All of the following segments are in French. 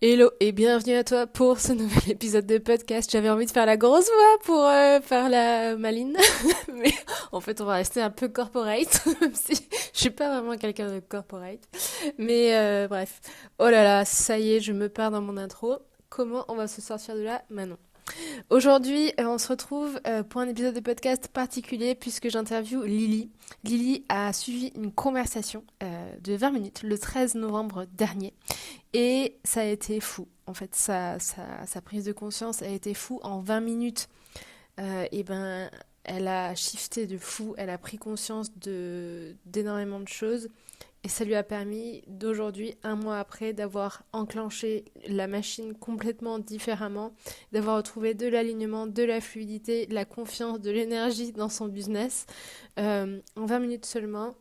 Hello et bienvenue à toi pour ce nouvel épisode de podcast. J'avais envie de faire la grosse voix pour faire la maline, mais en fait on va rester un peu corporate, même si je suis pas vraiment quelqu'un de corporate. Mais bref, oh là là, ça y est, je me perds dans mon intro. Comment on va se sortir de là, Manon? Aujourd'hui, on se retrouve pour un épisode de podcast particulier puisque j'interviewe Lily. Lily a suivi une conversation de 20 minutes le 13 novembre dernier et ça a été fou. En fait, sa prise de conscience a été fou. En 20 minutes, et ben, elle a shifté de fou, elle a pris conscience d'énormément de choses. Et ça lui a permis d'aujourd'hui, un mois après, d'avoir enclenché la machine complètement différemment, d'avoir retrouvé de l'alignement, de la fluidité, de la confiance, de l'énergie dans son business. En 20 minutes seulement,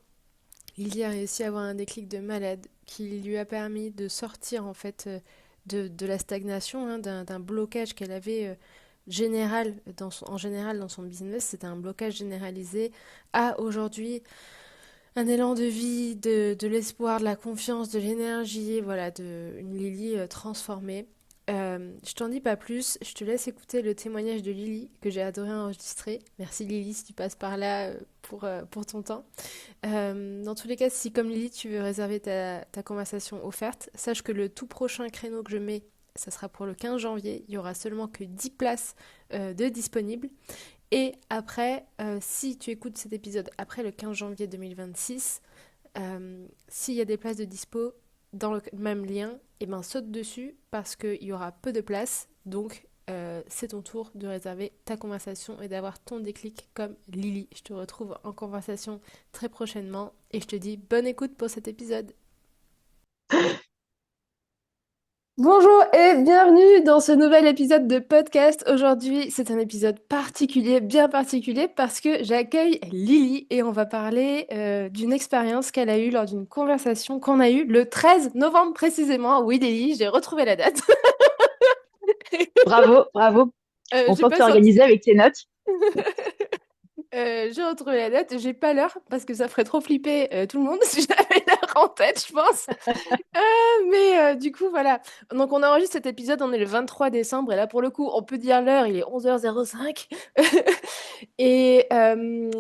il y a réussi à avoir un déclic de malade qui lui a permis de sortir en fait de la stagnation, hein, d'un blocage qu'elle avait général en général dans son business. C'était un blocage généralisé à aujourd'hui un élan de vie, de l'espoir, de la confiance, de l'énergie, voilà, une Lily transformée. Je t'en dis pas plus, je te laisse écouter le témoignage de Lily que j'ai adoré enregistrer. Merci Lily si tu passes par là pour ton temps. Dans tous les cas, si comme Lily tu veux réserver ta conversation offerte, sache que le tout prochain créneau que je mets, ça sera pour le 15 janvier. Il y aura seulement que 10 places de disponibles. Et après, si tu écoutes cet épisode après le 15 janvier 2026, s'il y a des places de dispo dans le même lien, eh ben saute dessus parce qu'il y aura peu de places. Donc, c'est ton tour de réserver ta conversation et d'avoir ton déclic comme Lily. Je te retrouve en conversation très prochainement et je te dis bonne écoute pour cet épisode. Bonjour et bienvenue dans ce nouvel épisode de podcast. Aujourd'hui, c'est un épisode particulier, bien particulier, parce que j'accueille Lily et on va parler d'une expérience qu'elle a eue lors d'une conversation qu'on a eue le 13 novembre précisément. Oui, Lily, j'ai retrouvé la date. Bravo, bravo. On J'ai sent que pas tu es sorti. organisé avec tes notes. J'ai retrouvé la date, j'ai pas l'heure parce que ça ferait trop flipper tout le monde si j'avais l'heure en tête, je pense. Mais du coup, voilà. Donc, on enregistre cet épisode, on est le 23 décembre, et là, pour le coup, on peut dire l'heure, il est 11h05. Et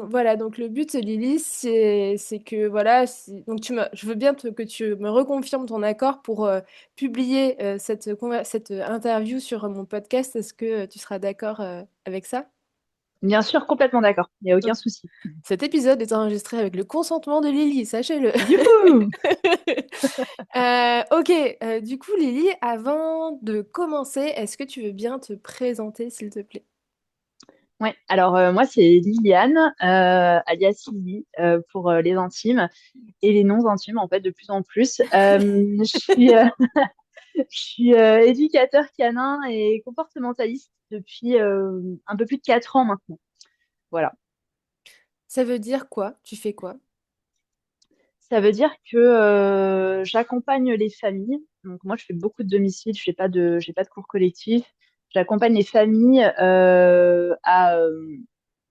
voilà, donc le but, Lily, c'est que, voilà, donc je veux bien que tu me reconfirmes ton accord pour publier cette interview sur mon podcast. Est-ce que tu seras d'accord avec ça? Bien sûr, complètement d'accord. Il n'y a aucun Donc, souci. cet épisode est enregistré avec le consentement de Lily, sachez-le. Youhou! Ok, du coup, Lily, avant de commencer, est-ce que tu veux bien te présenter, s'il te plaît? Ouais, alors moi c'est Liliane, alias Lily, pour les intimes et les non-intimes en fait de plus en plus. Je suis éducateur canin et comportementaliste depuis un peu plus de 4 ans maintenant. Voilà. Ça veut dire quoi? Tu fais quoi? Ça veut dire que j'accompagne les familles. Donc moi, je fais beaucoup de domiciles, j'ai pas de cours collectifs. J'accompagne les familles à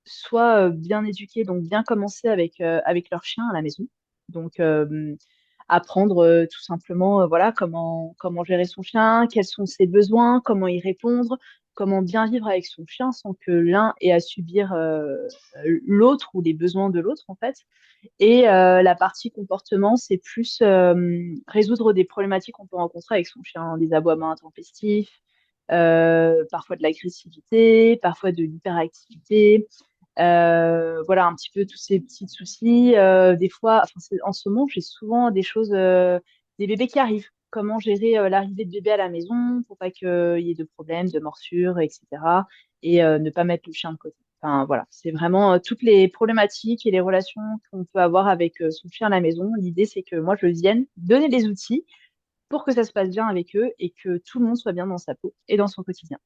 soit bien éduquer, donc bien commencer avec leur chien à la maison. Donc apprendre tout simplement, voilà, comment gérer son chien, quels sont ses besoins, comment y répondre, comment bien vivre avec son chien sans que l'un ait à subir l'autre ou les besoins de l'autre en fait. Et la partie comportement, c'est plus résoudre des problématiques qu'on peut rencontrer avec son chien, des aboiements intempestifs, parfois de l'agressivité, parfois de l'hyperactivité. Voilà, un petit peu tous ces petits soucis. Des fois, enfin, en ce moment, j'ai souvent des choses, des bébés qui arrivent. Comment gérer l'arrivée de bébé à la maison pour pas qu'il y ait de problèmes, de morsures, etc. Et ne pas mettre le chien de côté. Enfin, voilà, c'est vraiment toutes les problématiques et les relations qu'on peut avoir avec son chien à la maison. L'idée, c'est que moi, je vienne donner les outils pour que ça se passe bien avec eux et que tout le monde soit bien dans sa peau et dans son quotidien.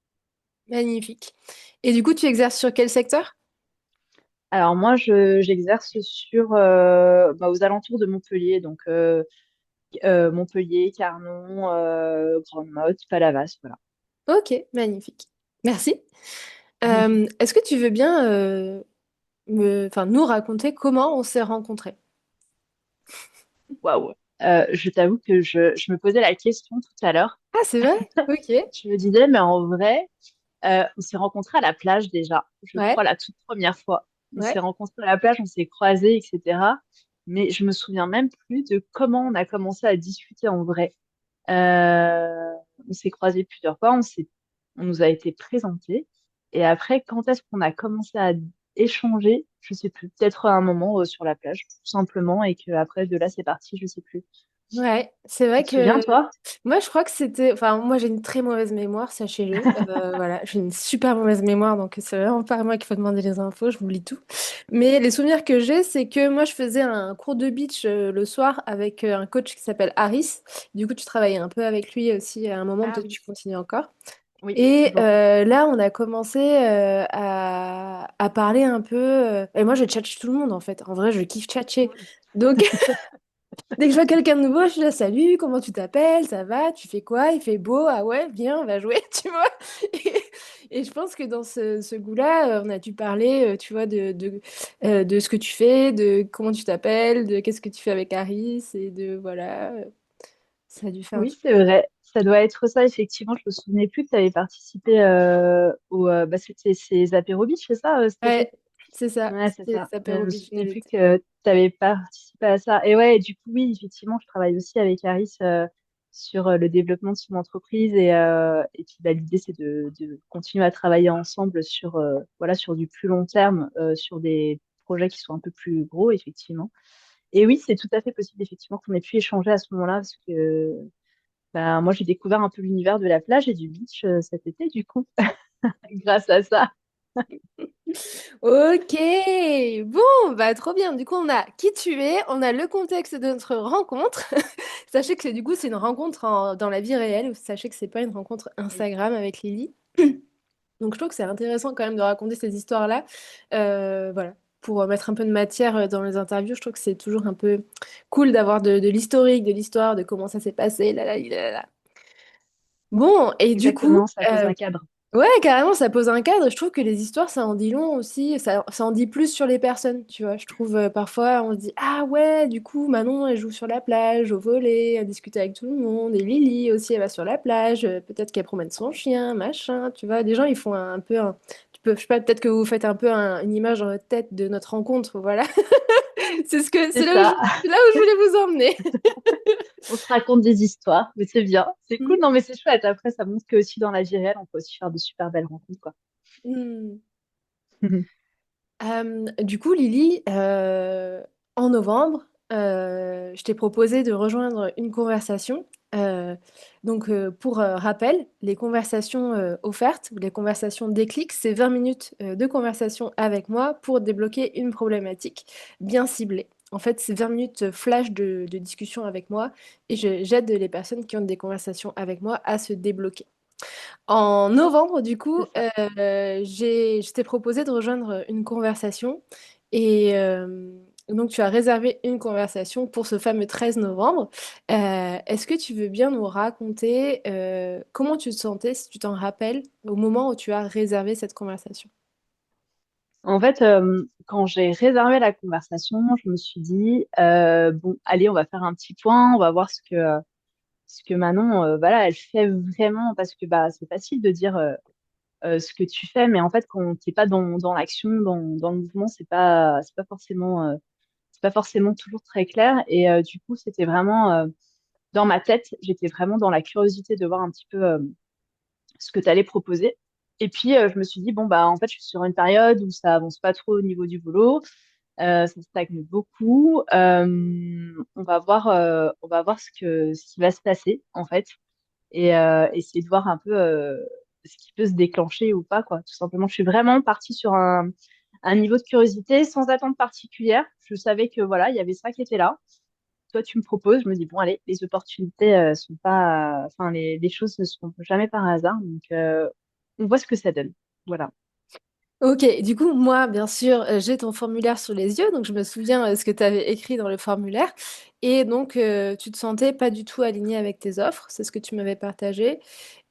Magnifique. Et du coup, tu exerces sur quel secteur? Alors moi, j'exerce sur aux alentours de Montpellier, donc Montpellier, Carnon, Grande-Motte, Palavas, voilà. Ok, magnifique. Merci. Est-ce que tu veux bien enfin, nous raconter comment on s'est rencontrés? Waouh. Je t'avoue que je me posais la question tout à l'heure. Ah, c'est vrai? Ok. Je me disais, mais en vrai, on s'est rencontrés à la plage déjà, je Ouais, crois la toute première fois. On s'est ouais. rencontrés à la plage, on s'est croisés, etc. Mais je me souviens même plus de comment on a commencé à discuter en vrai. Euh, on s'est croisés plusieurs fois, on nous a été présentés. Et après, quand est-ce qu'on a commencé à échanger? Je sais plus. Peut-être à un moment sur la plage, tout simplement, et que après de là c'est parti, je sais plus. Ouais, c'est Tu vrai te souviens, que toi? moi je crois que c'était. Enfin, moi j'ai une très mauvaise mémoire, sachez-le. Voilà, j'ai une super mauvaise mémoire, donc c'est vraiment pas à moi qu'il faut demander les infos, je m'oublie tout. Mais les souvenirs que j'ai, c'est que moi je faisais un cours de beach le soir avec un coach qui s'appelle Harris. Du coup, tu travaillais un peu avec lui aussi à un moment, Ah peut-être que oui. tu continues encore. Oui, Et toujours. là, on a commencé à parler un peu. Et moi, je tchatche tout le monde en fait. En vrai, je kiffe tchatcher. Oui. Donc, dès que je vois quelqu'un de nouveau, je suis là, salut, comment tu t'appelles? Ça va? Tu fais quoi? Il fait beau? Ah ouais, viens, on va jouer, tu vois? Et je pense que dans ce goût-là, on a dû parler, tu vois, de ce que tu fais, de comment tu t'appelles, de qu'est-ce que tu fais avec Harris, et de voilà, ça a dû faire un Oui, truc. c'est vrai. Ça doit être ça, effectivement. Je me souvenais plus que tu avais participé bah, c'était ces apéros beach, c'est ça, cet été? Ouais, c'est ça, Ouais, c'est c'était ça. ça Je au me beach de souvenais plus l'été. que tu avais participé à ça. Et ouais, du coup, oui, effectivement, je travaille aussi avec Harris sur le développement de son entreprise. Et puis, bah, l'idée, c'est de continuer à travailler ensemble sur, voilà, sur du plus long terme, sur des projets qui sont un peu plus gros, effectivement. Et oui, c'est tout à fait possible, effectivement, qu'on ait pu échanger à ce moment-là, parce que bah, moi, j'ai découvert un peu l'univers de la plage et du beach cet été, du coup, grâce à ça. Ok, bon, bah trop bien. Du coup, on a qui tu es, on a le contexte de notre rencontre. Sachez que du coup, c'est une rencontre dans la vie réelle. Sachez que c'est pas une rencontre Oui, Instagram avec Lily. Donc, je trouve que c'est intéressant quand même de raconter ces histoires-là. Voilà, pour mettre un peu de matière dans les interviews, je trouve que c'est toujours un peu cool d'avoir de l'historique, de l'histoire, de comment ça s'est passé. Là, là, là, là, là. Bon, et du coup, exactement, ça pose un cadre. ouais, carrément, ça pose un cadre. Je trouve que les histoires, ça en dit long aussi. Ça en dit plus sur les personnes, tu vois. Je trouve parfois, on se dit, ah ouais, du coup, Manon, elle joue sur la plage, au volley, elle discute avec tout le monde. Et Lily aussi, elle va sur la plage. Peut-être qu'elle promène son chien, machin. Tu vois, des gens, ils font un peu un. Tu peux, je sais pas, peut-être que vous faites un peu une image dans votre tête de notre rencontre. Voilà. C'est C'est là où ça. c'est là où je voulais vous emmener. On se raconte des histoires, mais c'est bien. C'est cool. Hmm. Non, mais c'est chouette. Après, ça montre que aussi dans la vie réelle, on peut aussi faire de super belles rencontres, quoi. Hmm. Du coup, Lily, en novembre, je t'ai proposé de rejoindre une conversation. Pour rappel, les conversations offertes, les conversations déclic, c'est 20 minutes de conversation avec moi pour débloquer une problématique bien ciblée. En fait, c'est 20 minutes flash de discussion avec moi et j'aide les personnes qui ont des conversations avec moi à se débloquer. En novembre, du coup, C'est ça. je t'ai proposé de rejoindre une conversation et donc tu as réservé une conversation pour ce fameux 13 novembre. Est-ce que tu veux bien nous raconter comment tu te sentais, si tu t'en rappelles, au moment où tu as réservé cette conversation? En fait, quand j'ai réservé la conversation, je me suis dit, bon, allez, on va faire un petit point, on va voir ce que Manon, voilà, elle fait vraiment, parce que bah, c'est facile de dire ce que tu fais, mais en fait, quand t'es pas dans l'action, dans le mouvement, c'est pas forcément toujours très clair. Et du coup, c'était vraiment dans ma tête, j'étais vraiment dans la curiosité de voir un petit peu ce que tu allais proposer. Et puis, je me suis dit, bon, bah, en fait, je suis sur une période où ça avance pas trop au niveau du boulot, ça stagne beaucoup. On va voir ce qui va se passer, en fait, et essayer de voir un peu ce qui peut se déclencher ou pas, quoi. Tout simplement, je suis vraiment partie sur un niveau de curiosité sans attente particulière. Je savais que voilà, il y avait ça qui était là. Toi, tu me proposes, je me dis bon, allez, les opportunités sont pas, enfin, les choses ne se font jamais par hasard, donc on voit ce que ça donne. Voilà. Ok, du coup, moi, bien sûr, j'ai ton formulaire sous les yeux, donc je me souviens ce que tu avais écrit dans le formulaire. Et donc, tu te sentais pas du tout aligné avec tes offres, c'est ce que tu m'avais partagé.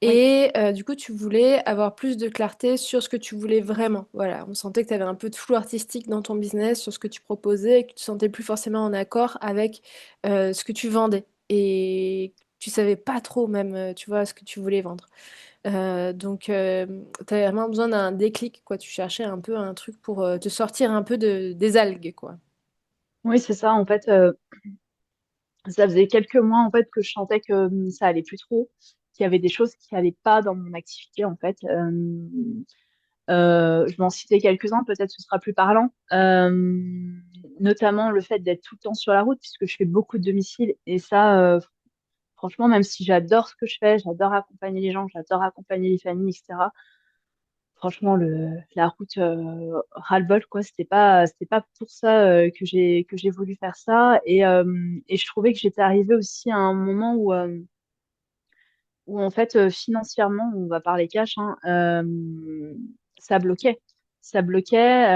Oui. Et du coup, tu voulais avoir plus de clarté sur ce que tu voulais vraiment. Voilà, on sentait que tu avais un peu de flou artistique dans ton business, sur ce que tu proposais, et que tu te sentais plus forcément en accord avec ce que tu vendais. Et tu savais pas trop même, tu vois, ce que tu voulais vendre. Donc, tu avais vraiment besoin d'un déclic, quoi. Tu cherchais un peu un truc pour te sortir un peu des algues, quoi. Oui, c'est ça. En fait, ça faisait quelques mois en fait que je sentais que ça allait plus trop, qu'il y avait des choses qui allaient pas dans mon activité en fait. Je vais en citer quelques-uns, peut-être ce sera plus parlant. Notamment le fait d'être tout le temps sur la route, puisque je fais beaucoup de domicile. Et ça, franchement, même si j'adore ce que je fais, j'adore accompagner les gens, j'adore accompagner les familles, etc. Franchement, la route, ras-le-bol, quoi. C'était pas pour ça que j'ai voulu faire ça. Et je trouvais que j'étais arrivée aussi à un moment où en fait financièrement, on va parler cash, hein, ça bloquait. Ça bloquait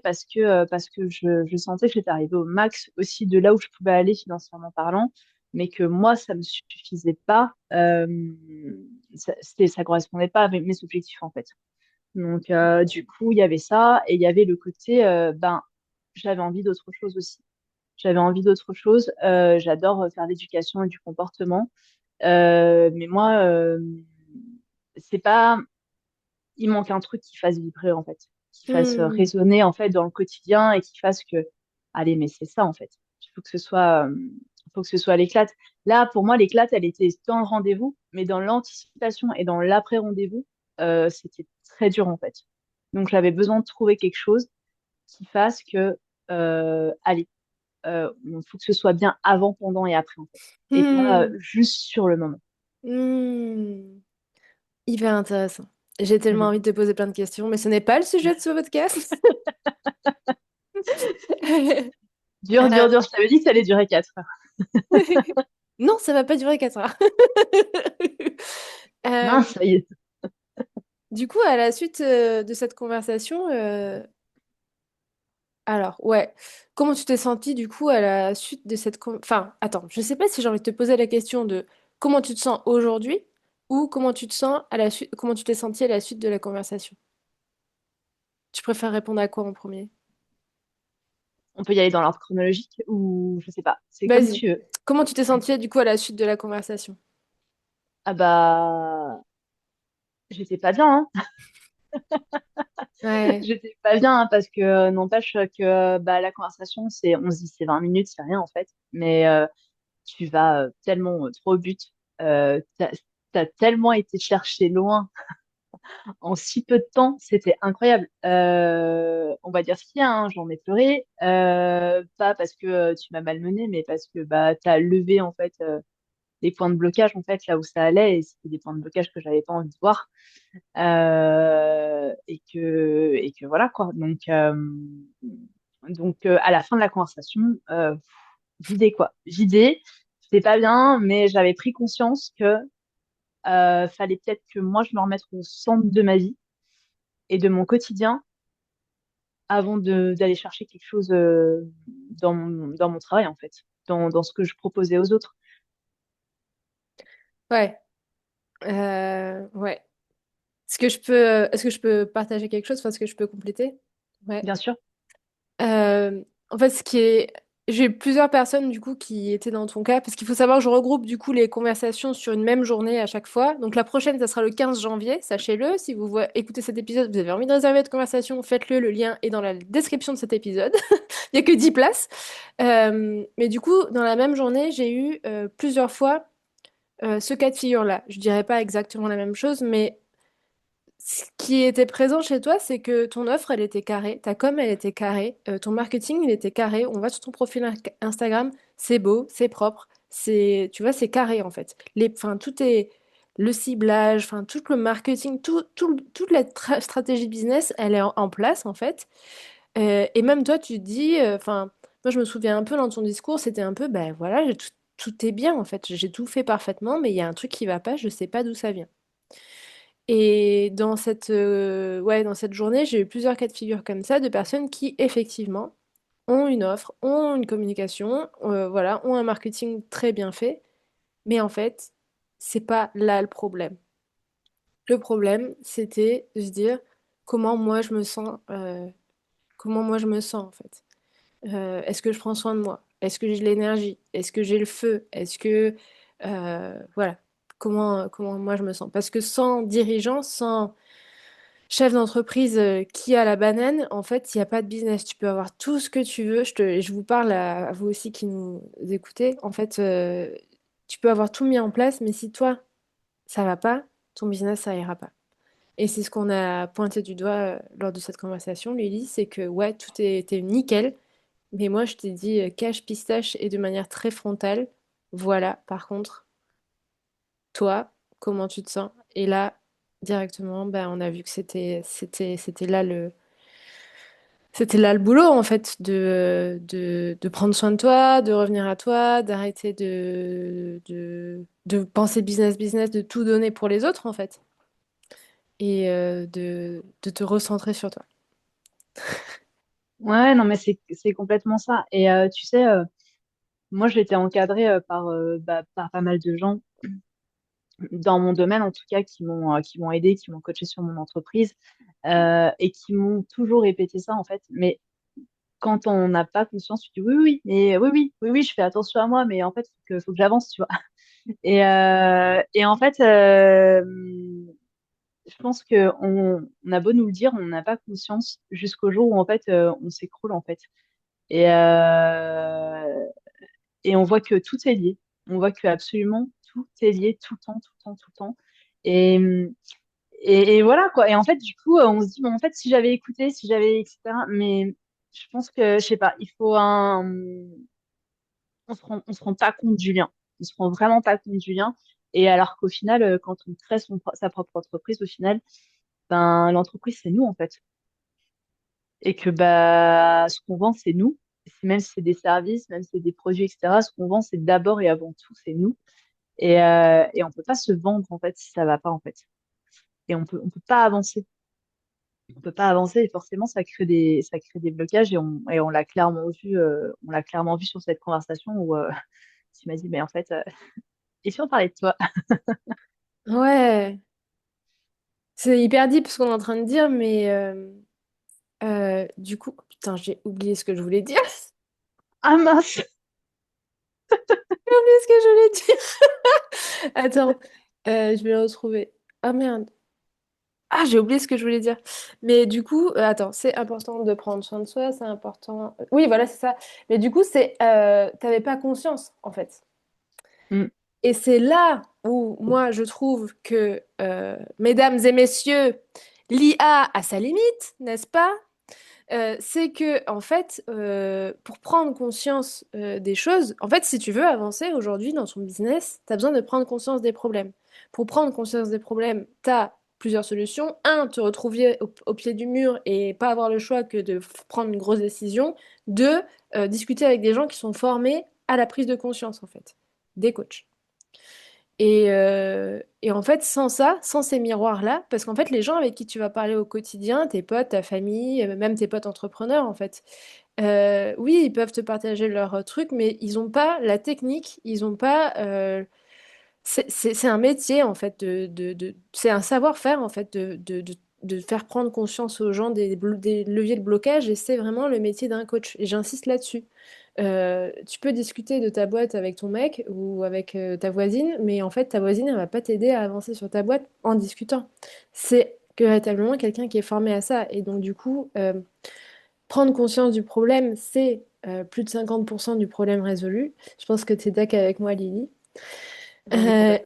parce que je sentais que j'étais arrivée au max aussi de là où je pouvais aller financièrement parlant, mais que moi, ça me suffisait pas. Ça correspondait pas à mes objectifs en fait. Donc du coup, il y avait ça et il y avait le côté, ben, j'avais envie d'autre chose aussi. J'avais envie d'autre chose. J'adore faire l'éducation et du comportement. Mais moi, c'est pas. Il manque un truc qui fasse vibrer en fait, qui fasse Hmm. résonner en fait dans le quotidien et qui fasse que, allez, mais c'est ça en fait. Il faut que ce soit l'éclate. Là, pour moi, l'éclate, elle était dans le rendez-vous, mais dans l'anticipation et dans l'après-rendez-vous, c'était très dur en fait. Donc, j'avais besoin de trouver quelque chose qui fasse que, allez, il faut que ce soit bien avant, pendant et après en fait, et pas Hmm. juste sur le moment. Hmm. Hyper intéressant. J'ai tellement Mhm. envie de te poser plein de questions, mais ce n'est pas le sujet de ce podcast. Dur, dur, Euh, dur. Je t'avais dit que ça allait durer 4 heures. Non, ça va pas durer 4 heures. Euh, Mince, ça y est. du coup, à la suite de cette conversation, alors, ouais. Comment tu t'es sentie du coup à la suite de cette... Enfin, attends, je sais pas si j'ai envie de te poser la question de comment tu te sens aujourd'hui ou comment tu te sens à la suite, comment tu t'es sentie à la suite de la conversation. Tu préfères répondre à quoi en premier? On peut y aller dans l'ordre chronologique ou je sais pas. C'est comme Vas-y. tu veux. Comment tu t'es sentie du coup à la suite de la conversation? Ah bah, j'étais pas bien, hein. Ouais. J'étais pas bien hein, parce que n'empêche que bah, la conversation, on se dit c'est 20 minutes, c'est rien en fait. Mais tu vas tellement trop au but. T'as tellement été chercher loin en si peu de temps, c'était incroyable. On va dire ce qu'il y a, hein, j'en ai pleuré. Pas parce que tu m'as malmené, mais parce que bah, tu as levé en fait les points de blocage en fait là où ça allait et c'était des points de blocage que j'avais pas envie de voir. Et que voilà quoi. Donc à la fin de la conversation, vidé quoi. Vidé. C'était pas bien, mais j'avais pris conscience que fallait peut-être que moi je me remette au centre de ma vie et de mon quotidien avant d'aller chercher quelque chose dans mon travail, en fait, dans ce que je proposais aux autres, Ouais. Ouais. Est-ce que je peux partager quelque chose? Enfin, est-ce que je peux compléter? Ouais. bien sûr. En fait, j'ai eu plusieurs personnes du coup qui étaient dans ton cas, parce qu'il faut savoir que je regroupe du coup les conversations sur une même journée à chaque fois. Donc la prochaine, ça sera le 15 janvier, sachez-le. Si vous écoutez cet épisode, vous avez envie de réserver votre conversation, faites-le. Le lien est dans la description de cet épisode. Il n'y a que 10 places. Mais du coup, dans la même journée, j'ai eu plusieurs fois ce cas de figure-là. Je dirais pas exactement la même chose, mais ce qui était présent chez toi, c'est que ton offre, elle était carrée, ta com, elle était carrée, ton marketing, il était carré. On va sur ton profil Instagram, c'est beau, c'est propre, tu vois, c'est carré en fait. Enfin, tout est le ciblage, enfin, tout le marketing, toute la stratégie business, elle est en place en fait. Et même toi, tu te dis, enfin, moi, je me souviens un peu dans ton discours, c'était un peu, ben voilà, tout est bien en fait, j'ai tout fait parfaitement, mais il y a un truc qui va pas, je sais pas d'où ça vient. Et ouais, dans cette journée, j'ai eu plusieurs cas de figure comme ça de personnes qui, effectivement, ont une offre, ont une communication, voilà, ont un marketing très bien fait, mais en fait, c'est pas là le problème. Le problème, c'était de se dire comment moi je me sens, comment moi je me sens en fait. Est-ce que je prends soin de moi? Est-ce que j'ai de l'énergie? Est-ce que j'ai le feu? Est-ce que voilà, comment moi je me sens? Parce que sans dirigeant, sans chef d'entreprise qui a la banane, en fait, il n'y a pas de business. Tu peux avoir tout ce que tu veux. Je vous parle à vous aussi qui nous écoutez. En fait, tu peux avoir tout mis en place, mais si toi, ça va pas, ton business, ça ira pas. Et c'est ce qu'on a pointé du doigt lors de cette conversation, Lily, c'est que ouais, tout était nickel, mais moi, je t'ai dit cache, pistache et de manière très frontale. Voilà, par contre, toi, comment tu te sens? Et là, directement, ben, on a vu que c'était là le boulot, en fait, de prendre soin de toi, de revenir à toi, d'arrêter de penser business, business, de tout donner pour les autres, en fait, et de te recentrer sur toi. Ouais, non, mais c'est complètement ça. Et tu sais, moi, j'ai été encadrée par pas mal de gens dans mon domaine, en tout cas, qui m'ont aidé, qui m'ont coaché sur mon entreprise et qui m'ont toujours répété ça, en fait. Mais quand on n'a pas conscience, tu dis oui, oui, mais oui, je fais attention à moi, mais en fait, faut que j'avance, tu vois. Et en fait, je pense que on a beau nous le dire, on n'a pas conscience jusqu'au jour où en fait, on s'écroule en fait. Et, euh, et on voit que tout est lié. On voit que absolument tout est lié tout le temps, tout le temps, tout le temps. Et, et voilà quoi. Et en fait, du coup, on se dit, bon, en fait, si j'avais écouté, si j'avais, etc. Mais je pense que, je sais pas, il faut on se rend pas compte du lien. On se rend vraiment pas compte du lien. Et alors qu'au final, quand on crée sa propre entreprise, au final, ben, l'entreprise, c'est nous, en fait. Et que, bah, ce qu'on vend, c'est nous. Même si c'est des services, même si c'est des produits, etc., ce qu'on vend, c'est d'abord et avant tout, c'est nous. Et on peut pas se vendre, en fait, si ça va pas, en fait. Et on peut pas avancer. On peut pas avancer et forcément, ça crée des blocages et on l'a clairement vu sur cette conversation où tu m'as dit, mais en fait, et si on parlait de toi? Ouais, c'est hyper deep ce qu'on est en train de dire, mais du coup, putain, j'ai oublié ce que je voulais dire. Ah mince! J'ai oublié ce que je voulais dire. Attends, je vais le retrouver. Ah merde. Ah, j'ai oublié ce que je voulais dire. Mais du coup, attends, c'est important de prendre soin de soi, c'est important. Oui, voilà, c'est ça. Mais du coup, t'avais pas conscience, en fait. Mm. Et c'est là où moi, je trouve que, mesdames et messieurs, l'IA a sa limite, n'est-ce pas? C'est que, en fait, pour prendre conscience des choses, en fait, si tu veux avancer aujourd'hui dans ton business, tu as besoin de prendre conscience des problèmes. Pour prendre conscience des problèmes, tu as plusieurs solutions. Un, te retrouver au pied du mur et pas avoir le choix que de prendre une grosse décision. Deux, discuter avec des gens qui sont formés à la prise de conscience, en fait, des coachs. Et en fait, sans ça, sans ces miroirs-là, parce qu'en fait, les gens avec qui tu vas parler au quotidien, tes potes, ta famille, même tes potes entrepreneurs, en fait, oui, ils peuvent te partager leurs trucs, mais ils n'ont pas la technique, ils n'ont pas. C'est un métier, en fait, c'est un savoir-faire, en fait, de faire prendre conscience aux gens des leviers de blocage, et c'est vraiment le métier d'un coach. Et j'insiste là-dessus. Tu peux discuter de ta boîte avec ton mec ou avec ta voisine, mais en fait, ta voisine, elle va pas t'aider à avancer sur ta boîte en discutant. C'est véritablement quelqu'un qui est formé à ça. Et donc, du coup, prendre conscience du problème, c'est plus de 50% du problème résolu. Je pense que tu es d'accord avec moi, Lily. Ah oui, Euh,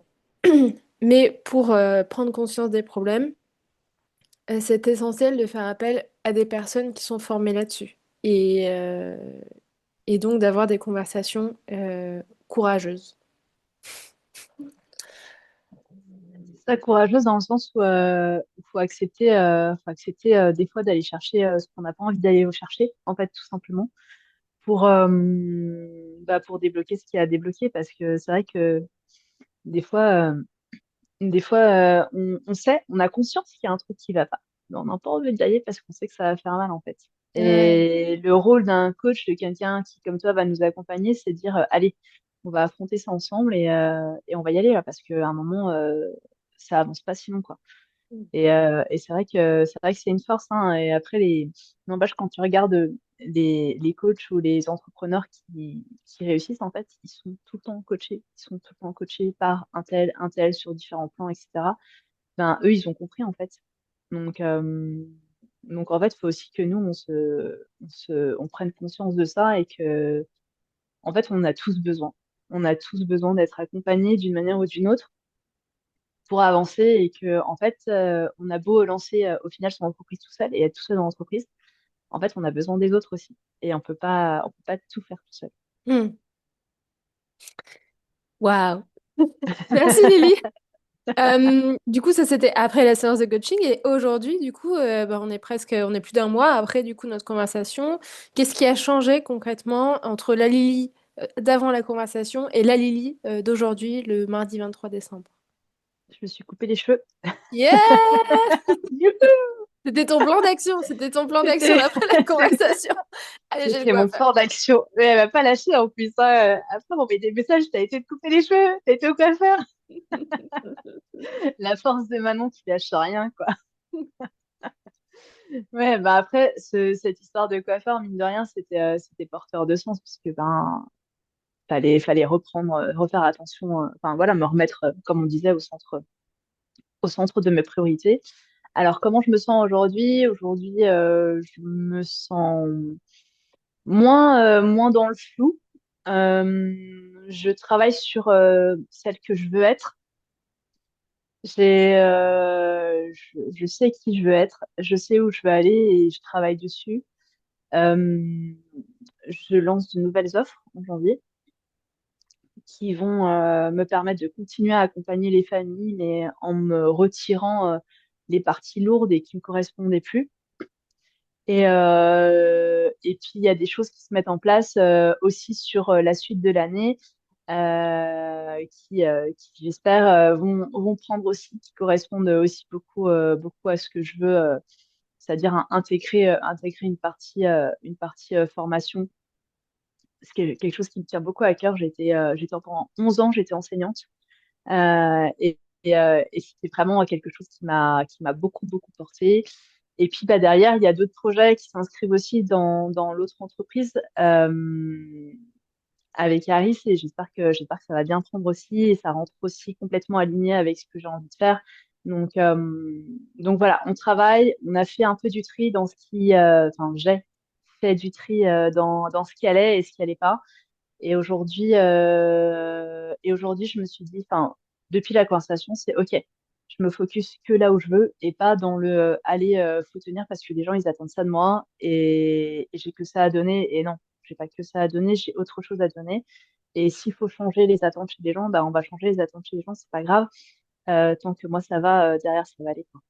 complètement. mais pour prendre conscience des problèmes, c'est essentiel de faire appel à des personnes qui sont formées là-dessus. Et donc d'avoir des conversations courageuses. Ça courageuse dans le sens où il faut accepter des fois d'aller chercher ce qu'on n'a pas envie d'aller chercher, en fait, tout simplement, pour débloquer ce qu'il y a à débloquer. Parce que c'est vrai que des fois, Des fois, on sait, on a conscience qu'il y a un truc qui va pas. Mais on n'a pas envie d'y aller parce qu'on sait que ça va faire mal, en fait. Ouais. Et le rôle d'un coach, de quelqu'un qui, comme toi, va nous accompagner, c'est de dire, allez, on va affronter ça ensemble et on va y aller, là, parce qu'à un moment, ça avance pas sinon, quoi. Et c'est vrai que c'est une force, hein. Et après, n'empêche, quand tu regardes les coachs ou les entrepreneurs qui réussissent, en fait, ils sont tout le temps coachés. Ils sont tout le temps coachés par un tel sur différents plans, etc. Ben, eux, ils ont compris, en fait. Donc, euh, donc en fait, il faut aussi que nous, on prenne conscience de ça et que, en fait, on a tous besoin. On a tous besoin d'être accompagnés d'une manière ou d'une autre pour avancer et que en fait on a beau lancer au final son entreprise tout seul et être tout seul dans l'entreprise, en fait on a besoin des autres aussi et on peut pas tout faire tout seul. Hmm. Waouh. Merci Lily. Du coup, ça c'était après la séance de coaching et aujourd'hui, du coup, bah, on est plus d'un mois après du coup notre conversation. Qu'est-ce qui a changé concrètement entre la Lily d'avant la conversation et la Lily d'aujourd'hui, le mardi 23 décembre? Je me suis coupé les cheveux. Yeah! Youhou. C'était ton plan d'action C'était d'après la conversation. Allez, j'ai le c'était mon coiffeur. plan d'action. Mais elle m'a pas lâché en plus, hein. Après on met des messages, t'as été te couper les cheveux, t'as été au coiffeur. La force de Manon qui lâche rien, quoi. Ouais, bah après cette histoire de coiffeur, mine de rien, c'était porteur de sens parce que ben fallait reprendre, refaire attention, enfin voilà, me remettre, comme on disait, au centre de mes priorités. Alors, comment je me sens aujourd'hui? Aujourd'hui, je me sens moins dans le flou. Je travaille sur celle que je veux être. Je sais qui je veux être, je sais où je veux aller et je travaille dessus. Euh, je lance de nouvelles offres en janvier qui vont me permettre de continuer à accompagner les familles, mais en me retirant les parties lourdes et qui me correspondaient plus. Et puis, il y a des choses qui se mettent en place aussi sur la suite de l'année qui j'espère, vont prendre aussi, qui correspondent aussi beaucoup à ce que je veux, c'est-à-dire intégrer une partie formation. C'est quelque chose qui me tient beaucoup à cœur. Pendant 11 ans, j'étais enseignante. Et c'était vraiment quelque chose qui m'a beaucoup, beaucoup porté. Et puis bah, derrière, il y a d'autres projets qui s'inscrivent aussi dans l'autre entreprise avec Harris et j'espère que ça va bien prendre aussi et ça rentre aussi complètement aligné avec ce que j'ai envie de faire. Donc voilà, on travaille, on a fait un peu du tri dans enfin j'ai fait du tri dans ce qui allait et ce qui allait pas. Et aujourd'hui, je me suis dit, enfin, depuis la conversation, c'est OK. Je me focus que là où je veux et pas dans le aller, faut tenir parce que les gens, ils attendent ça de moi et j'ai que ça à donner. Et non, j'ai pas que ça à donner, j'ai autre chose à donner. Et s'il faut changer les attentes chez les gens, bah, on va changer les attentes chez les gens, c'est pas grave. Tant que moi, ça va, derrière, ça va aller, quoi.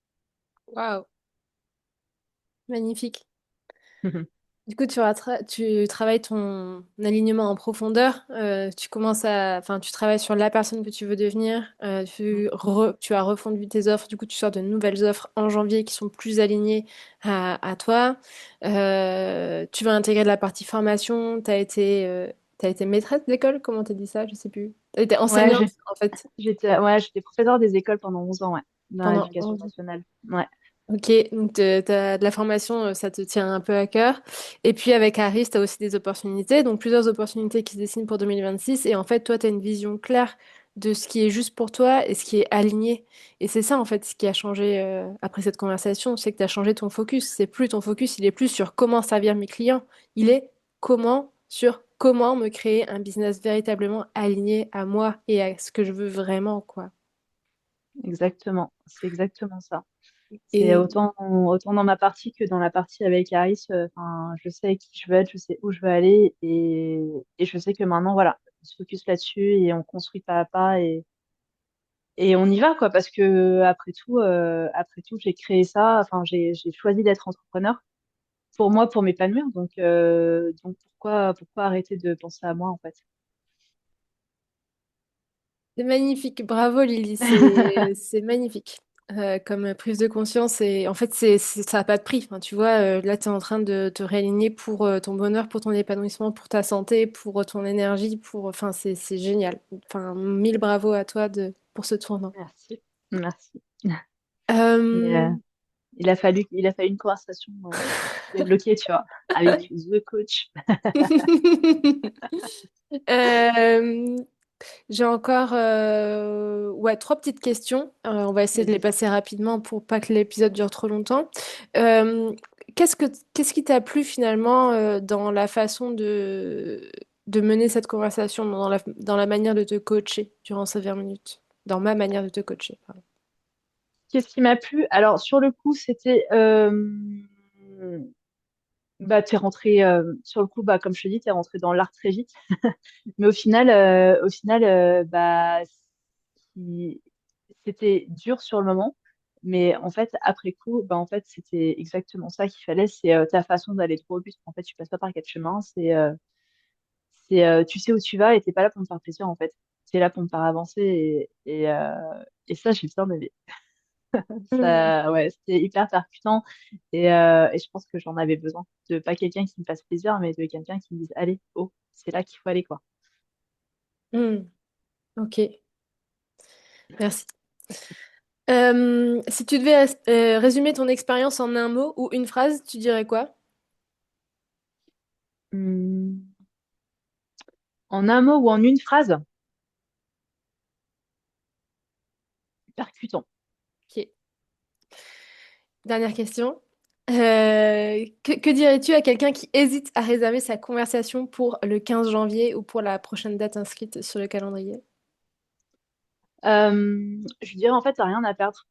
Waouh, magnifique. Du coup, tu travailles ton alignement en profondeur. Enfin, tu travailles sur la personne que tu veux devenir. Tu as refondu tes offres. Du coup, tu sors de nouvelles offres en janvier qui sont plus alignées à toi. Tu vas intégrer de la partie formation. T'as été maîtresse d'école? Comment t'as dit ça? Je sais plus. T'as été Ouais, enseignante, en fait, j'étais professeur des écoles pendant 11 ans, ouais, dans pendant l'éducation 11 ans. nationale. Ouais. Ok, donc t'as de la formation, ça te tient un peu à cœur. Et puis avec Harris, tu as aussi des opportunités, donc plusieurs opportunités qui se dessinent pour 2026. Et en fait, toi, tu as une vision claire de ce qui est juste pour toi et ce qui est aligné. Et c'est ça, en fait, ce qui a changé après cette conversation, c'est que tu as changé ton focus. C'est plus ton focus, il est plus sur comment servir mes clients. Il est comment me créer un business véritablement aligné à moi et à ce que je veux vraiment, quoi. Exactement, c'est exactement ça. C'est Et autant dans ma partie que dans la partie avec Harris. Enfin, je sais qui je veux être, je sais où je veux aller et je sais que maintenant, voilà, on se focus là-dessus et on construit pas à pas et on y va, quoi, parce que après tout, j'ai créé ça, enfin, j'ai choisi d'être entrepreneur pour moi, pour m'épanouir. Donc pourquoi arrêter de penser à moi, en fait? C'est magnifique, bravo Lily, c'est magnifique. Comme prise de conscience et en fait ça n'a pas de prix. Enfin, tu vois, là tu es en train de te réaligner pour ton bonheur, pour ton épanouissement, pour ta santé, pour ton énergie, pour enfin c'est génial. Enfin, mille bravo à toi pour ce tournant. Merci. Merci. Mais Euh, il a fallu une conversation débloquée, tu vois, avec The Coach. euh, J'ai encore ouais, trois petites questions. On va essayer de les Vas-y. passer rapidement pour pas que l'épisode dure trop longtemps. Euh, qu'est-ce que, qu'est-ce qui t'a plu finalement dans la façon de mener cette conversation, dans la manière de te coacher durant ces 20 minutes? Dans ma manière de te coacher, pardon. Qu'est-ce qui m'a plu? Alors, sur le coup, c'était bah, t'es rentré sur le coup, bah, comme je te dis, t'es rentré dans l'art très vite. Mais au final, bah, si- c'était dur sur le moment. Mais en fait, après coup, bah, en fait, c'était exactement ça qu'il fallait. C'est ta façon d'aller droit au but. En fait, tu passes pas par quatre chemins. Tu sais où tu vas et t'es pas là pour me faire plaisir, en fait. T'es là pour me faire avancer. Et ça, j'ai bien aimé. Hmm. Ça, ouais, c'était hyper percutant. Et je pense que j'en avais besoin. De pas quelqu'un qui me fasse plaisir, mais de quelqu'un qui me dise, allez, oh, c'est là qu'il faut aller, quoi. Hmm. Ok, merci. Si tu devais résumer ton expérience en un mot ou une phrase, tu dirais quoi? Hmm. En un mot ou en une phrase, percutant. Ok. Dernière question. Que dirais-tu à quelqu'un qui hésite à réserver sa conversation pour le 15 janvier ou pour la prochaine date inscrite sur le calendrier? Je dirais, en fait, t'as rien à perdre.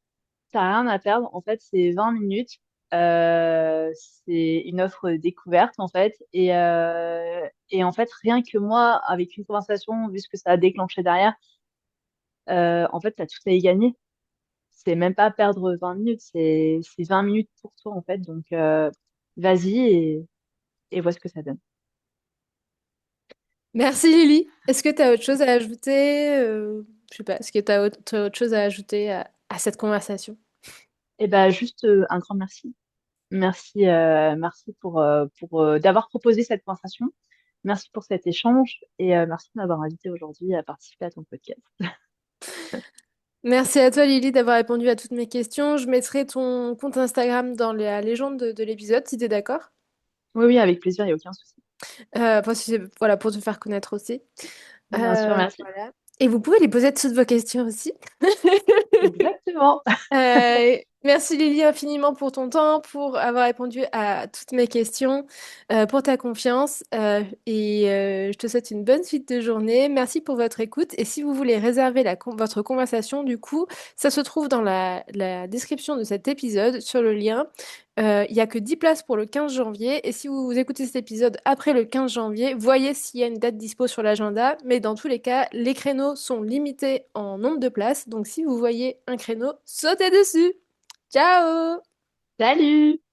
T'as rien à perdre. En fait, c'est 20 minutes. C'est une offre découverte, en fait. Et en fait, rien que moi, avec une conversation, vu ce que ça a déclenché derrière, en fait, t'as tout à y gagner. C'est même pas perdre 20 minutes, c'est 20 minutes pour toi, en fait. Donc, vas-y et vois ce que ça donne. Merci Lily. Est-ce que tu as autre chose à ajouter? Je sais pas, est-ce que tu as autre chose à ajouter à cette conversation? Et ben, juste un grand merci. Merci pour d'avoir proposé cette conversation. Merci pour cet échange et merci de m'avoir invité aujourd'hui à participer à ton podcast. Merci à toi Lily d'avoir répondu à toutes mes questions. Je mettrai ton compte Instagram dans la légende de l'épisode si tu es d'accord. Oui, oui, avec plaisir, il n'y a aucun souci. Enfin, voilà, pour te faire connaître aussi. Bien sûr, merci. Voilà. Et vous pouvez les poser toutes vos questions aussi. Exactement. Merci Lily infiniment pour ton temps, pour avoir répondu à toutes mes questions, pour ta confiance je te souhaite une bonne suite de journée. Merci pour votre écoute et si vous voulez réserver votre conversation, du coup, ça se trouve dans la description de cet épisode sur le lien. Il n'y a que 10 places pour le 15 janvier et si vous écoutez cet épisode après le 15 janvier, voyez s'il y a une date dispo sur l'agenda. Mais dans tous les cas, les créneaux sont limités en nombre de places. Donc si vous voyez un créneau, sautez dessus. Ciao! Salut!